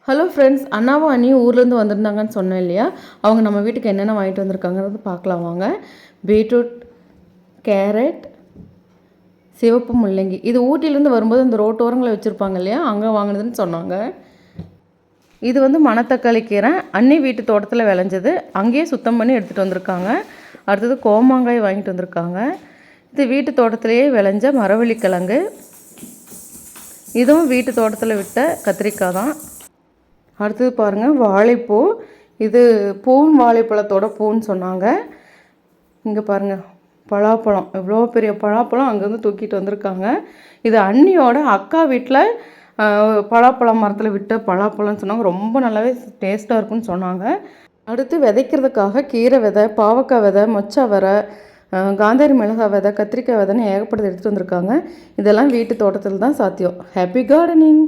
Hello friends, அண்ணாவும் அண்ணியும் ஊர்லேருந்து வந்திருந்தாங்கன்னு சொன்னேன் இல்லையா? அவங்க நம்ம வீட்டுக்கு என்னென்ன வாங்கிட்டு வந்திருக்காங்கிறது பார்க்கலாம் வாங்க. பீட்ரூட், கேரட், சிவப்பு முள்ளங்கி. இது ஊட்டிலேருந்து வரும்போது அந்த ரோட்டோரங்களை வச்சுருப்பாங்க இல்லையா, அங்கே வாங்கினதுன்னு சொன்னாங்க. இது வந்து மணத்தக்காளி கீரை, அண்ணி வீட்டு தோட்டத்தில் விளைஞ்சது. அங்கேயே சுத்தம் பண்ணி எடுத்துகிட்டு வந்திருக்காங்க. அடுத்தது கோமாங்காய் வாங்கிட்டு வந்திருக்காங்க. இது வீட்டு தோட்டத்திலேயே விளைஞ்ச மரவள்ளிக்கிழங்கு. இதுவும் வீட்டு தோட்டத்தில் விட்ட கத்திரிக்காய் தான். அடுத்தது பாருங்கள், வாழைப்பூ. இது பூவும் வாழைப்பழத்தோட பூன்னு சொன்னாங்க. இங்கே பாருங்கள், பலாப்பழம். எவ்வளோ பெரிய பலாப்பழம் அங்கேருந்து தூக்கிட்டு வந்திருக்காங்க. இது அண்ணியோட அக்கா வீட்டில் பலாப்பழம் மரத்தில் விட்ட பலாப்பழம்னு சொன்னாங்க. ரொம்ப நல்லாவே டேஸ்ட்டாக இருக்குன்னு சொன்னாங்க. அடுத்து விதைக்கிறதுக்காக கீரை விதை, பாவக்காய் விதை, மொச்சை வரை, காந்தாரி மிளகாய் விதை, கத்திரிக்காய் விதைன்னு ஏகப்பட்டது எடுத்துகிட்டு வந்திருக்காங்க. இதெல்லாம் வீட்டு தோட்டத்தில் தான் சாத்தியம். Happy gardening.